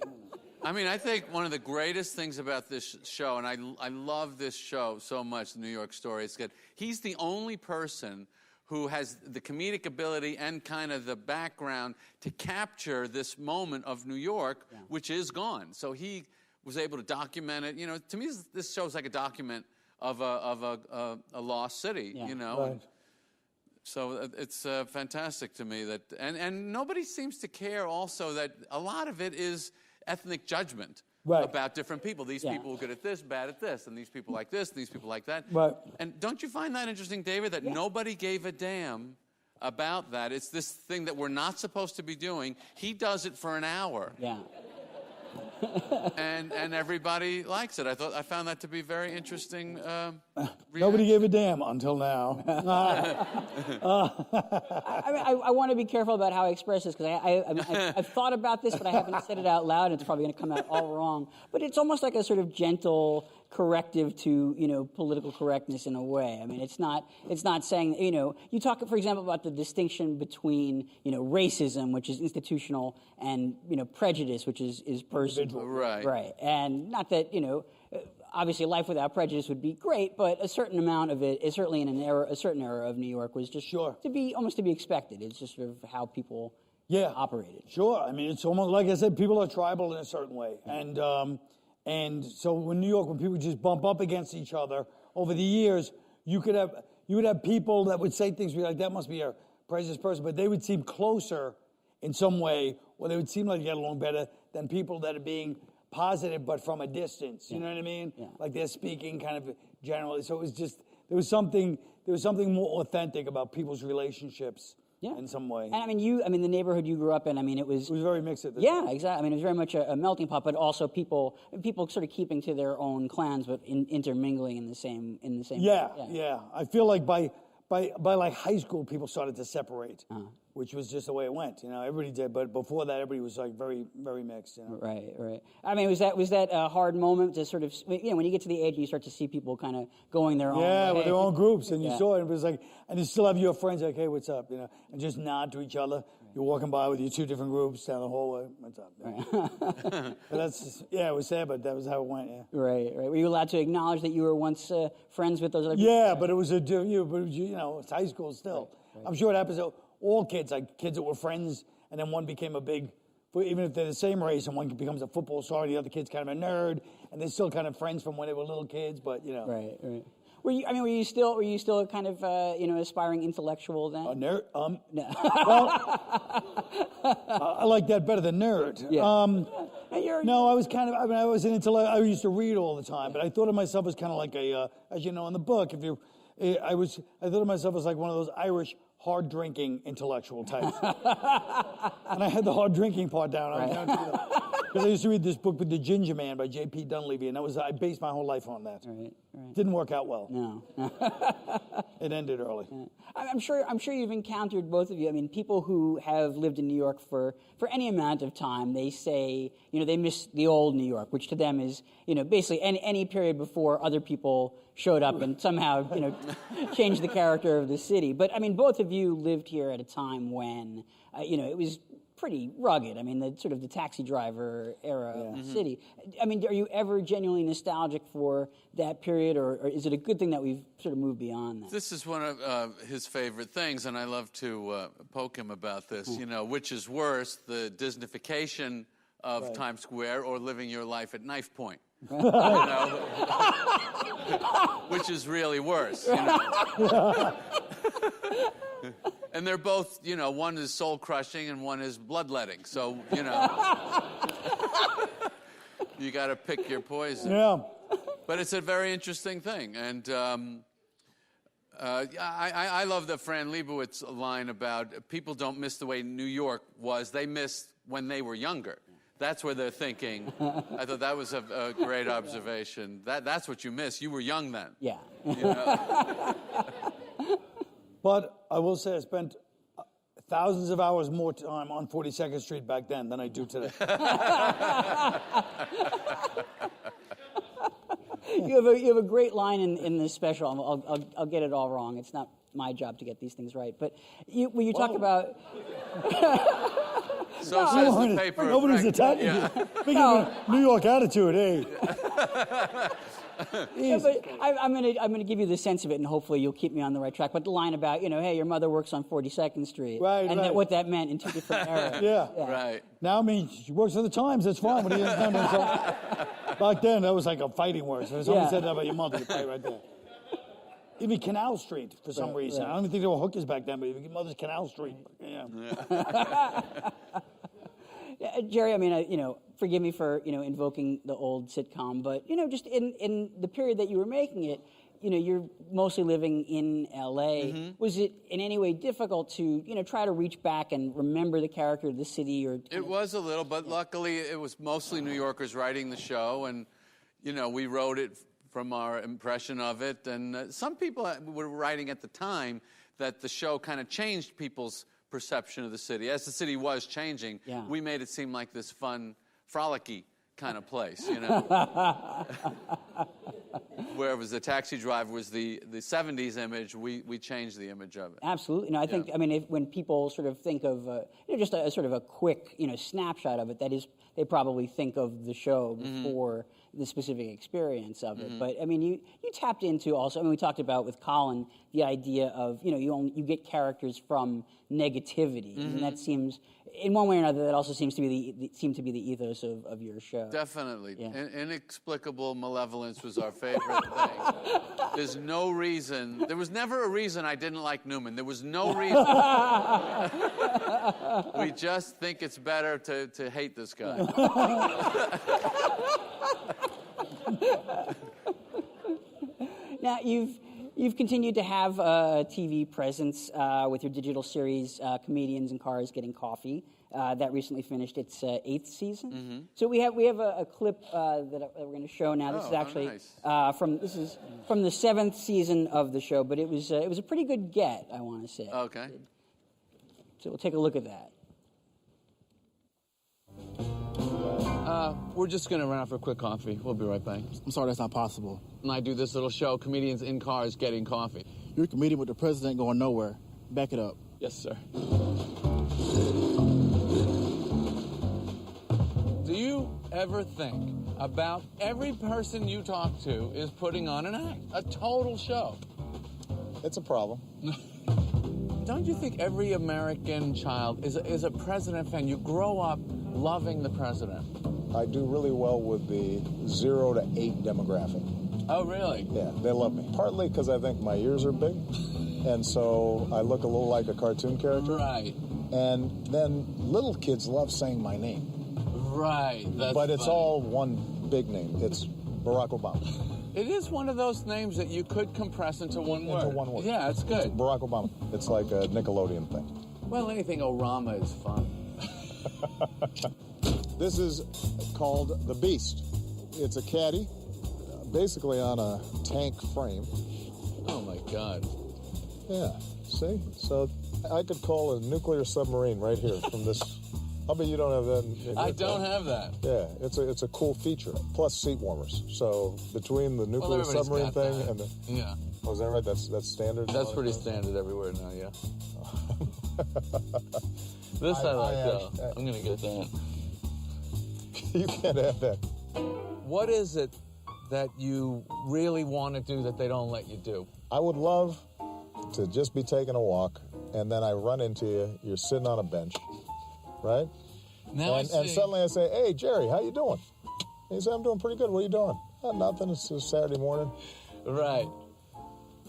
I mean, I think one of the greatest things about this show, and I love this show so much, the New York Story, is that he's the only person who has the comedic ability and kind of the background to capture this moment of New York, which is gone. So he was able to document it. You know, to me, this show's like a document of a lost city, you know. Right. And so it's fantastic to me that, and nobody seems to care also that a lot of it is ethnic judgment. Right. About different people. These people are good at this, bad at this, and these people like this, and these people like that. Right. And don't you find that interesting, David, that nobody gave a damn about that? It's this thing that we're not supposed to be doing. He does it for an hour. Yeah. and everybody likes it. I found that to be very interesting. Nobody gave a damn until now. I want to be careful about how I express this because I've thought about this, but I haven't said it out loud. And it's probably going to come out all wrong. But it's almost like a sort of gentle corrective to, you know, political correctness in a way. I mean, it's not saying, you know, you talk, for example, about the distinction between, you know, racism, which is institutional, and, you know, prejudice, which is personal. Right. Right. And not that, you know, obviously life without prejudice would be great, but a certain amount of it is certainly in a certain era of New York was just to be expected. It's just sort of how people operated. Sure. I mean, it's almost like I said, people are tribal in a certain way. And so when New York, when people just bump up against each other over the years, you would have people that would say things like, that must be a prejudiced person, but they would seem closer in some way, or they would seem like they get along better than people that are being positive but from a distance. You know what I mean? Yeah. Like they're speaking kind of generally. So it was just there was something more authentic about people's relationships. Yeah. In some way. And I mean, the neighborhood you grew up in, I mean, it was very mixed at this point. Yeah, exactly. I mean, it was very much a melting pot, but also people sort of keeping to their own clans, but intermingling in the same. Yeah. I feel like by like high school, people started to separate, which was just the way it went. You know, everybody did, but before that, everybody was like very, very mixed. You know? Right. I mean, was that a hard moment to sort of, you know, when you get to the age and you start to see people kind of going their own way? Yeah, with their own groups, and you saw it. It was like, and you still have your friends like, hey, what's up? You know, and just nod to each other. You're walking by with your two different groups down the hallway. What's up? But that's just, it was sad, but that was how it went. Yeah. Right. Were you allowed to acknowledge that you were once friends with those other people? Yeah, but it was it's high school still. Right. I'm sure it happens to all kids, like kids that were friends, and then one became a big, even if they're the same race, and one becomes a football star, the other kid's kind of a nerd, and they're still kind of friends from when they were little kids, but you know. Right. Were you still kind of aspiring intellectual then? A nerd? No. Well, I like that better than nerd. Yeah. No, I was kind of. I mean, I was an intellect. I used to read all the time, but I thought of myself as kind of like a, as you know, in the book, I thought of myself as like one of those Irish hard drinking intellectual types, and I had the hard drinking part down. Because I used to read this book with The Ginger Man by J.P. Dunleavy, and I based my whole life on that. Right. Didn't work out well. No. It ended early. Yeah. I'm sure you've encountered, both of you. I mean, people who have lived in New York for any amount of time, they say, you know, they miss the old New York, which to them is, you know, basically any period before other people showed up and somehow, you know, changed the character of the city. But I mean, both of you lived here at a time when, you know, it was pretty rugged. I mean, the taxi driver era of the city. I mean, are you ever genuinely nostalgic for that period, or is it a good thing that we've sort of moved beyond that? This is one of his favorite things, and I love to poke him about this. You know, which is worse, the Disneyfication of Times Square or living your life at knife point? You know? Which is really worse, you know? And they're both, you know, one is soul crushing and one is bloodletting. So, you know, you got to pick your poison. Yeah. But it's a very interesting thing. And I love the Fran Lebowitz line about people don't miss the way New York was. They miss when they were younger. That's where they're thinking. I thought that was a great observation. That's what you miss. You were young then. Yeah. You know? But I will say I spent thousands of hours more time on 42nd Street back then than I do today. You have a great line in this special. I'll get it all wrong. It's not my job to get these things right. But when you talk about So says the paper. Nobody's attacking you. Speaking of New York attitude, hey. Yeah, but I'm gonna give you the sense of it, and hopefully you'll keep me on the right track. But the line about, hey, your mother works on 42nd Street, right, and right. What that meant in 2 different eras. Yeah. Right. Now, I mean, she works for the Times. That's fine. What do you back then, that was like a fighting word. So if somebody said that about your mother, you fight right there. Even Canal Street, for some reason. I don't even think there were hookers back then, but your mother's Canal Street. Yeah. Jerry, I mean, forgive me for, invoking the old sitcom, but, just in the period that you were making it, you're mostly living in L.A. Mm-hmm. Was it in any way difficult to, try to reach back and remember the character of the city? It was a little, but luckily it was mostly New Yorkers writing the show, and, we wrote it from our impression of it. And some people were writing at the time that the show kind of changed people's perception of the city. As the city was changing, we made it seem like this fun, frolicky kind of place, Whereas the Taxi Driver was the 70s image, we changed the image of it. Absolutely. No, I think, when people sort of think of, just a sort of a quick, snapshot of it, that is, they probably think of the show before the specific experience of it. But, you tapped into also, we talked about with Colin, the idea of, you get characters from negativity. And that seems, in one way or another, that also seems to be the ethos of your show. Definitely. Yeah. Inexplicable malevolence was our favorite thing. There's no reason. There was never a reason I didn't like Newman. There was no reason. We just think it's better to hate this guy. Now, you've continued to have a TV presence with your digital series, Comedians in Cars Getting Coffee, that recently finished its 8th season. So we have a clip that we're going to show now. This is actually nice. Okay. So we'll take a look at that. We're just going to run out for a quick coffee. We'll be right back. I'm sorry, that's not possible. And I do this little show, Comedians in Cars Getting Coffee. You're a comedian with the president going nowhere. Back it up. Yes, sir. Do you ever think about every person you talk to is putting on an act, a total show? It's a problem. Don't you think every American child is a president fan? You grow up loving the president. I do really well with the 0 to 8 demographic. Oh, really? Yeah, they love me. Partly because I think my ears are big, and so I look a little like a cartoon character. Right. And then little kids love saying my name. Right, that's But it's funny. all one big name. It's Barack Obama. It is one of those names that you could compress into one word. Into one word. Yeah, it's good. Barack Obama. It's like a Nickelodeon thing. Well, anything Orama is fun. This is called the Beast. It's a caddy, basically on a tank frame. Oh, my God. Yeah, see? So I could call a nuclear submarine right here from this. How about you don't have that? I don't have that. Yeah, it's a cool feature. Plus seat warmers. So between the nuclear submarine got thing that. and the... Yeah. Oh, is that right? That's standard? That's pretty standard everywhere now, yeah. This I like, though. I'm going to get that. You can't have that. What is it that you really want to do that they don't let you do? I would love to just be taking a walk, and then I run into you. You're sitting on a bench, right? Now and suddenly I say, "Hey, Jerry, how you doing?" And you say, "I'm doing pretty good. What are you doing?" "Oh, nothing. It's a Saturday morning." Right.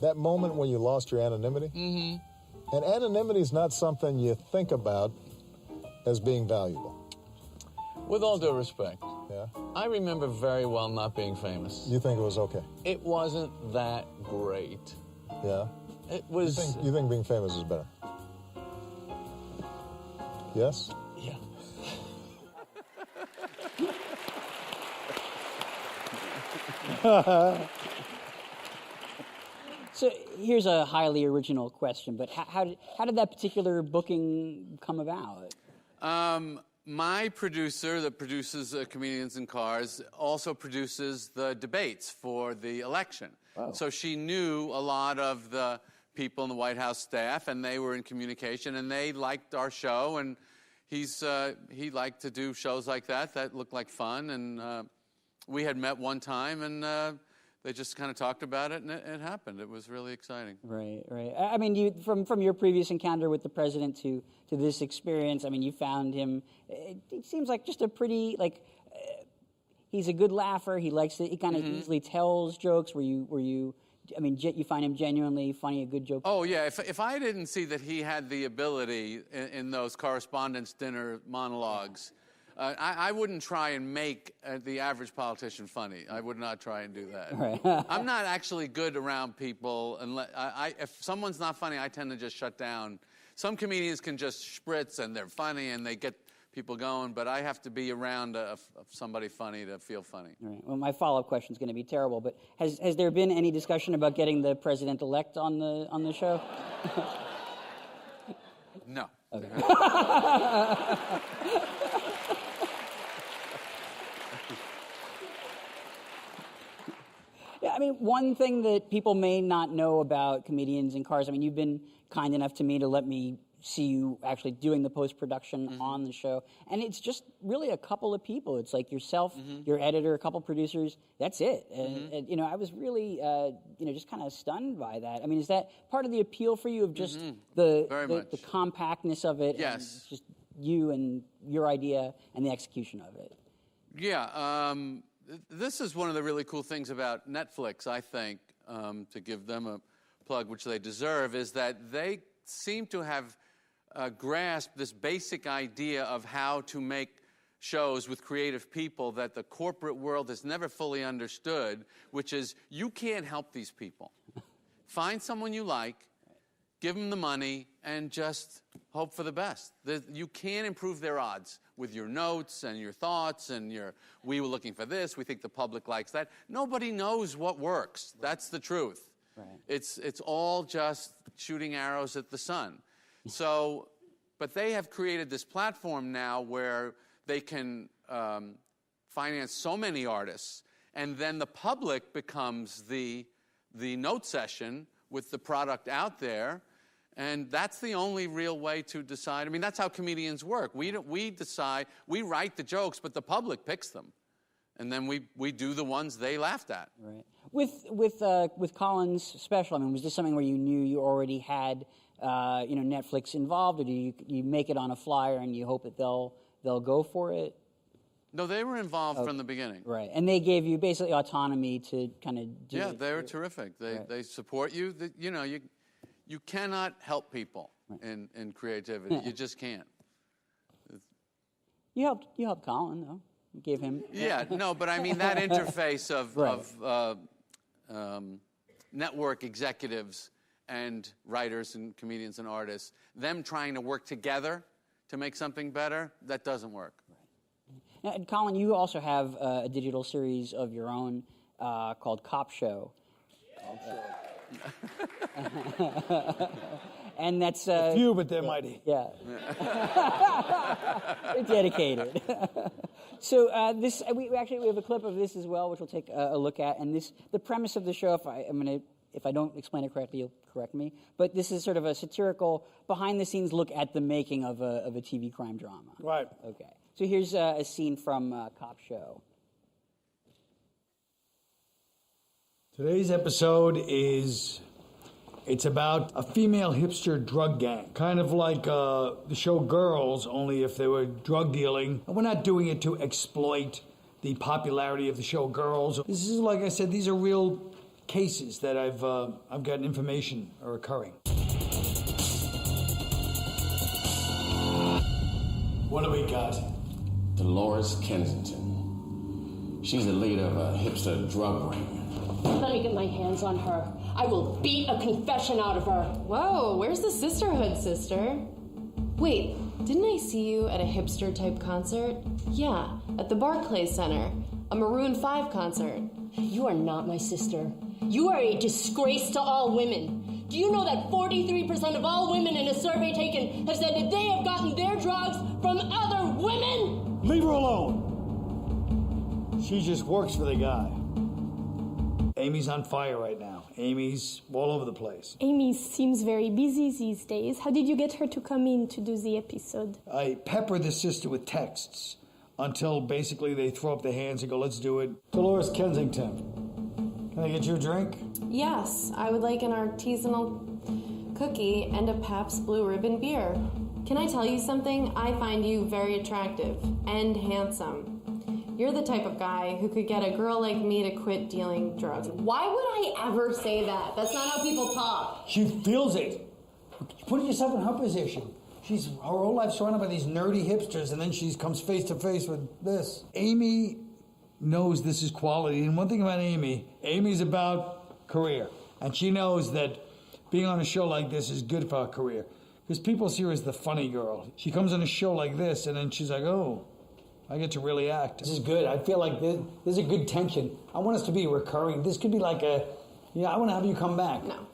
That moment when you lost your anonymity. Mm-hmm. And anonymity is not something you think about as being valuable. With all due respect, Yeah. I remember very well not being famous. You think it was okay? It wasn't that great. Yeah. It was... You think being famous is better? Yes? Yeah. So here's a highly original question, but how did that particular booking come about? My producer that produces Comedians in Cars also produces the debates for the election. Wow. So she knew a lot of the people in the White House staff, and they were in communication, and they liked our show, and he liked to do shows like that looked like fun, and we had met one time, and they just kind of talked about it, and it happened. It was really exciting. Right. I mean, you from your previous encounter with the president to this experience, I mean, you found him. It seems like just a pretty he's a good laugher. He likes to. He kind of easily tells jokes. Were you? I mean, you find him genuinely funny, a good joke? Oh, yeah. If I didn't see that he had the ability in those correspondence dinner monologues, I wouldn't try and make the average politician funny. I would not try and do that. Right. I'm not actually good around people. If someone's not funny, I tend to just shut down. Some comedians can just spritz, and they're funny, and they get people going, but I have to be around somebody funny to feel funny. All right. Well, my follow-up question is going to be terrible, but has there been any discussion about getting the president-elect on the show? No. Okay. Yeah, I mean, one thing that people may not know about comedians in cars, I mean, you've been kind enough to me to let me see you actually doing the post-production on the show, and it's just really a couple of people. It's like yourself, your editor, a couple producers, that's it. And, you know, I was really, just kind of stunned by that. I mean, is that part of the appeal for you of just the compactness of it? Yes. And just you and your idea and the execution of it? Yeah, this is one of the really cool things about Netflix, I think, to give them a plug, which they deserve, is that they seem to have grasped this basic idea of how to make shows with creative people that the corporate world has never fully understood, which is you can't help these people. Find someone you like, give them the money, and just hope for the best. You can improve their odds with your notes and your thoughts and we were looking for this, we think the public likes that. Nobody knows what works. That's the truth. Right. It's all just shooting arrows at the sun. So, but they have created this platform now where they can finance so many artists, and then the public becomes the note session with the product out there, and that's the only real way to decide. I mean, that's how comedians work. We decide, we write the jokes, but the public picks them. And then we do the ones they laughed at. Right. With Colin's special, I mean, was this something where you knew you already had Netflix involved, or do you make it on a flyer and you hope that they'll go for it? No, they were involved from the beginning. Right, and they gave you basically autonomy to kind of do it. Yeah, they were terrific. They support you. You cannot help people in creativity. You just can't. You helped Colin, though. You gave him... Yeah, no, but I mean that interface of network executives and writers and comedians and artists, them trying to work together to make something better, that doesn't work. Now, and Colin, you also have a digital series of your own called Cop Show. And that's... a few, but they're mighty. Yeah. They're dedicated. So we have a clip of this as well, which we'll take a look at. And the premise of the show, if I don't explain it correctly, you'll correct me. But this is sort of a satirical, behind-the-scenes look at the making of a TV crime drama. Right. Okay. So here's a scene from Cop Show. Today's episode it's about a female hipster drug gang. Kind of like the show Girls, only if they were drug dealing. And we're not doing it to exploit the popularity of the show Girls. This is, like I said, these are real cases that I've gotten information are occurring. What do we got? Dolores Kensington. She's the leader of a hipster drug ring. Let me get my hands on her. I will beat a confession out of her. Whoa, where's the sisterhood, sister? Wait, didn't I see you at a hipster-type concert? Yeah, at the Barclays Center, a Maroon 5 concert. You are not my sister. You are a disgrace to all women. Do you know that 43% of all women in a survey taken have said that they have gotten their drugs from other women? Leave her alone. She just works for the guy. Amy's on fire right now. Amy's all over the place. Amy seems very busy these days. How did you get her to come in to do the episode? I pepper the sister with texts until basically they throw up their hands and go, let's do it. Dolores Kensington, can I get you a drink? Yes, I would like an artisanal cookie and a Pabst Blue Ribbon beer. Can I tell you something? I find you very attractive and handsome. You're the type of guy who could get a girl like me to quit dealing drugs. Why would I ever say that? That's not how people talk. She feels it. Put yourself in her position. Her whole life surrounded by these nerdy hipsters, and then she comes face to face with this. Amy knows this is quality, and one thing about Amy's about career, and she knows that being on a show like this is good for her career, because people see her as the funny girl. She comes on a show like this, and then she's like, oh, I get to really act. This is good. I feel like there's a good tension. I want us to be recurring. This could be like I want to have you come back. No,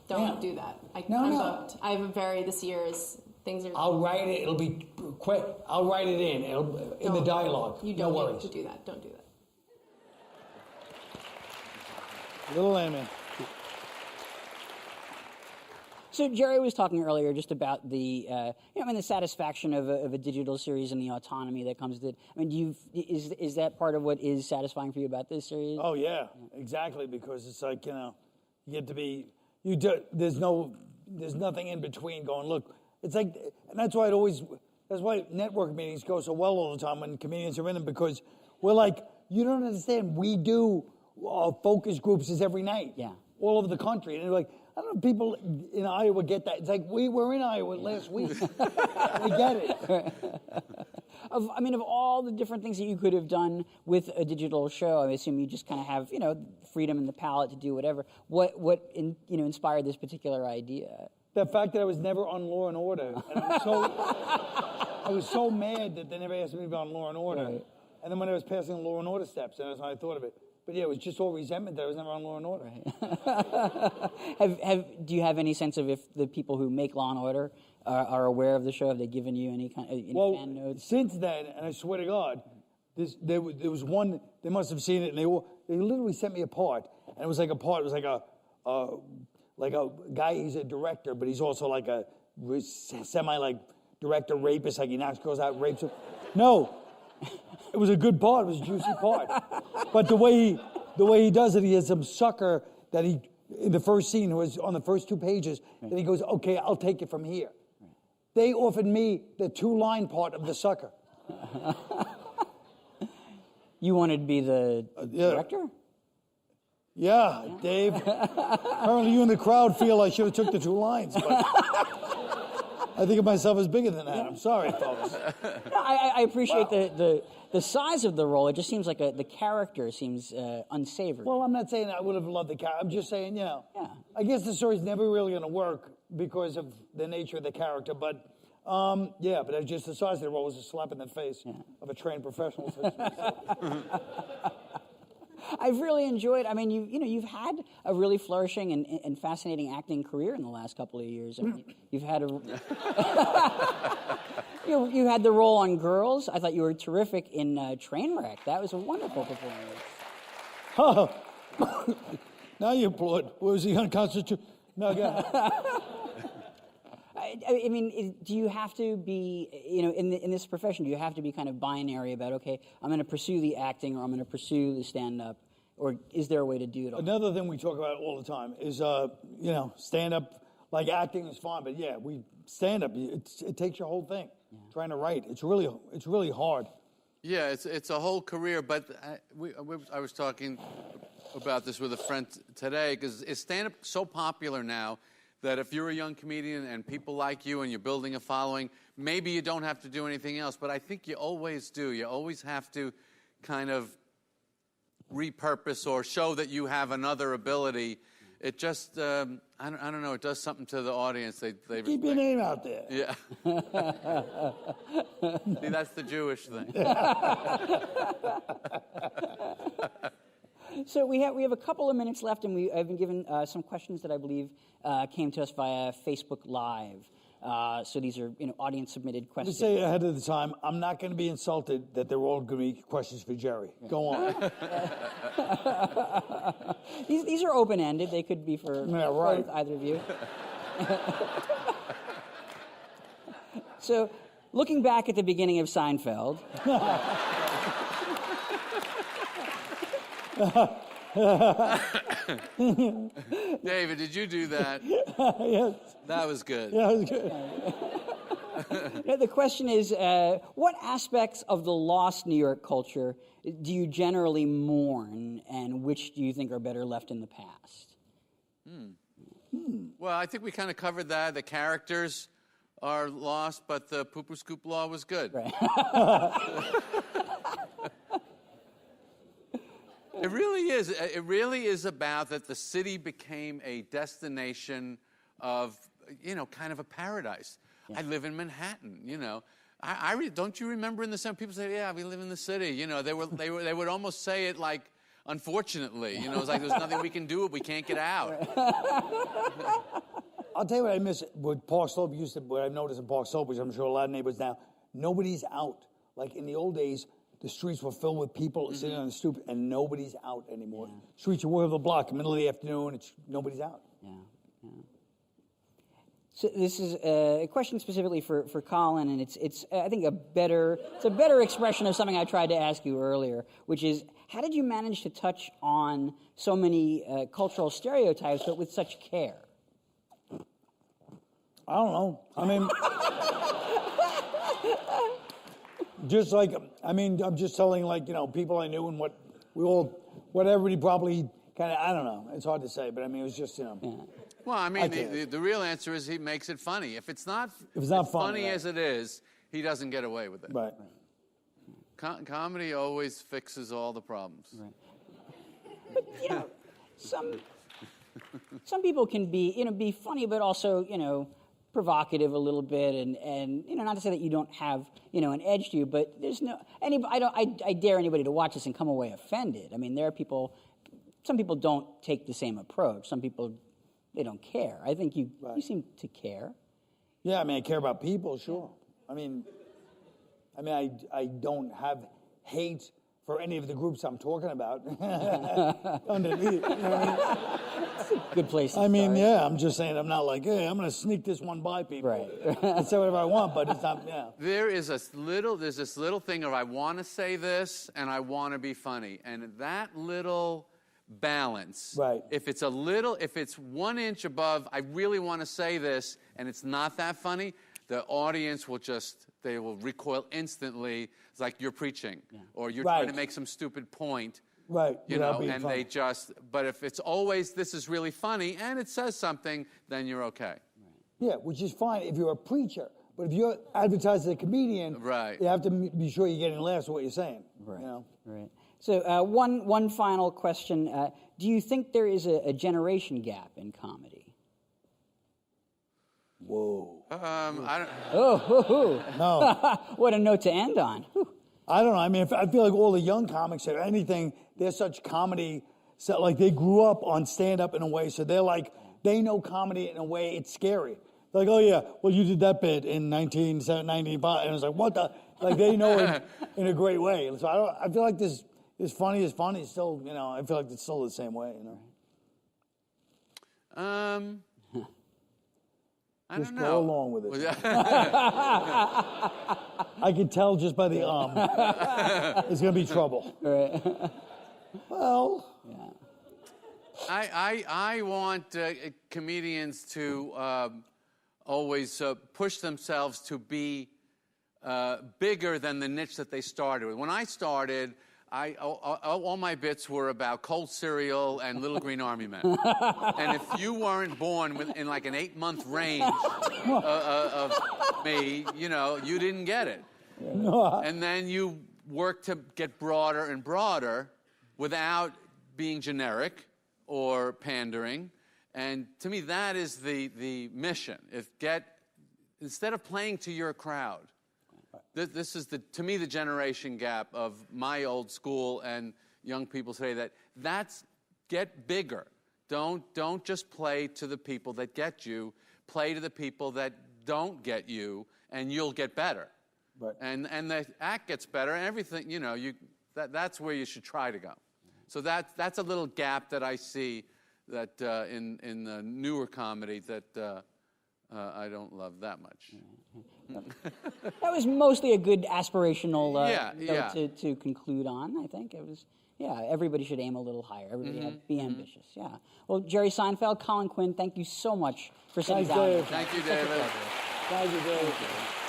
don't do that. I'm booked. I have a this year's things are... I'll write it. It'll be quick. I'll write it in. In the dialogue. You don't need to do that. Don't do that. Little Amy. So Jerry was talking earlier just about the, the satisfaction of a digital series and the autonomy that comes with it. I mean, is that part of what is satisfying for you about this series? Oh yeah, exactly. Because it's like you get to be there's nothing in between. Going look, it's like, and that's why that's why network meetings go so well all the time when comedians are in them, because we're like, you don't understand. We do focus groups every night, all over the country, and they're like, I don't know if people in Iowa get that. It's like, we were in Iowa last week. We get it. Of all the different things that you could have done with a digital show, I assume you just kind of have, freedom in the palette to do whatever. What inspired this particular idea? The fact that I was never on Law and Order. And I was so mad that they never asked me to be on Law and Order. Right. And then when I was passing Law and Order steps, and that's how I thought of it. But yeah, it was just all resentment that I was never on Law and Order. Right. Do you have any sense of if the people who make Law and Order are aware of the show? Have they given you any fan notes? Since then, and I swear to God, there was one. They must have seen it, and they literally sent me a part, and it was like a part. It was like a guy. He's a director, but he's also like a semi director rapist. Like he knocks girls out, rapes them. No. It was a good part. It was a juicy part. But the way he does it, he has some sucker that in the first scene, who was on the first 2 pages, and he goes, okay, I'll take it from here. Right. They offered me the 2-line part of the sucker. You wanted to be the director? Yeah, Dave. Apparently you in the crowd feel I should have took the 2 lines, but I think of myself as bigger than that. I'm sorry, folks. No, I appreciate the size of the role. It just seems like the character seems unsavory. Well, I'm not saying I would have loved the character. I'm just saying, I guess the story's never really going to work because of the nature of the character. But, but just the size of the role was a slap in the face of a trained professional such as myself. I've really enjoyed. I mean, you've had a really flourishing and fascinating acting career in the last couple of years. I mean, you've had you had the role on Girls. I thought you were terrific in Trainwreck. That was a wonderful performance. Oh, now you applaud. Was he unconstitutional? No, go ahead. I mean, do you have to be, in this profession, do you have to be kind of binary about, okay, I'm going to pursue the acting or I'm going to pursue the stand-up, or is there a way to do it all? Another thing we talk about all the time is, stand-up, like acting is fine, but stand-up, it takes your whole thing. Yeah. Trying to write, it's really hard. Yeah, it's a whole career, but I was talking about this with a friend today, because is stand-up so popular now that if you're a young comedian and people like you and you're building a following, maybe you don't have to do anything else. But I think you always do. You always have to kind of repurpose or show that you have another ability. It just, I don't know, it does something to the audience. They keep your name out there. Yeah. See, that's the Jewish thing. So we have a couple of minutes left, and I've been given some questions that I believe came to us via Facebook Live. So these are, audience submitted Let me questions. say ahead of the time, I'm not going to be insulted that they're all going to be questions for Jerry. Go on. These are open-ended. They could be for right. both, either of you. So, looking back at the beginning of Seinfeld. David, did you do that? Yes. That was good. Yeah, that was good. The question is, what aspects of the lost New York culture do you generally mourn, and which do you think are better left in the past? Well, I think we kind of covered that. The characters are lost, but the poo-poo scoop law was good. Right. It really is. It really is about that the city became a destination of, kind of a paradise. Yeah. I live in Manhattan, don't you remember in the summer, people say, yeah, we live in the city. They would almost say it like, unfortunately, it's like there's nothing we can do if we can't get out. I'll tell you what I miss. What Park Slope used to, what I've noticed in Park Slope, which I'm sure a lot of neighbors now, nobody's out. Like in the old days, the streets were filled with people sitting on the stoop, and nobody's out anymore. Yeah. Streets you walk over the block, middle of the afternoon, nobody's out. Yeah. So this is a question specifically for Colin, and it's I think a better expression of something I tried to ask you earlier, which is, how did you manage to touch on so many cultural stereotypes, but with such care? I don't know. I mean, I'm just telling, people I knew and what everybody probably kind of, I don't know. It's hard to say, but I mean, it was just, Yeah. Well, I mean, the real answer is he makes it funny. If it's not funny right. as it is, he doesn't get away with it. Right. Comedy always fixes all the problems. Right. But, some people can be funny, but also, provocative a little bit, and not to say that you don't have, an edge to you, but there's I dare anybody to watch this and come away offended. I mean, some people don't take the same approach. Some people, they don't care. I think you seem to care. Yeah, I mean, I care about people, sure. I don't have hate for any of the groups I'm talking about. Underneath, what I mean? That's a good place to start. Yeah, I'm just saying, I'm not like, hey, I'm going to sneak this one by people. Right. I'll say whatever I want, but it's not, yeah. There's this little thing of, I want to say this and I want to be funny. And that little balance. Right. If it's 1 inch above, I really want to say this, and it's not that funny, the audience they will recoil instantly. It's like you're preaching, or you're trying to make some stupid point. Right. And funny. But if it's always, this is really funny, and it says something, then you're okay. Right. Yeah, which is fine if you're a preacher. But if you're advertised as a comedian, right. You have to be sure you're getting laughs at what you're saying. Right. Right. So one final question. Do you think there is a generation gap in comedy? Whoa. I don't... No. What a note to end on. Whew. I don't know. I mean, I feel like all the young comics or anything, they're such comedy, so like they grew up on stand-up in a way, so they're like, they know comedy in a way, it's scary. They're like, oh yeah, well you did that bit in 1995, and it's like, what the? Like they know it in a great way. And so I feel like this funny is funny still, I feel like it's still the same way, I just don't know. go along with it. I can tell just by the it's going to be trouble. Right. Well. Yeah. I want comedians to always push themselves to be bigger than the niche that they started with. When I started, all my bits were about cold cereal and Little Green Army Men. And if you weren't born in like an 8-month range of me, you didn't get it. And then you work to get broader and broader without being generic or pandering. And to me, that is the mission. Instead of playing to your crowd, this is to me the generation gap of my old school and young people today. That's get bigger. Don't just play to the people that get you. Play to the people that don't get you, and you'll get better. Right. And the act gets better, and everything, you know, that's where you should try to go. So that's a little gap that I see that in the newer comedy that I don't love that much. That was mostly a good aspirational Yeah. to conclude on, I think. It was, everybody should aim a little higher. Everybody be ambitious, Well, Jerry Seinfeld, Colin Quinn, thank you so much for sitting Thanks, down. Dave. Thank you, Such a David. pleasure. Thank you, Dave.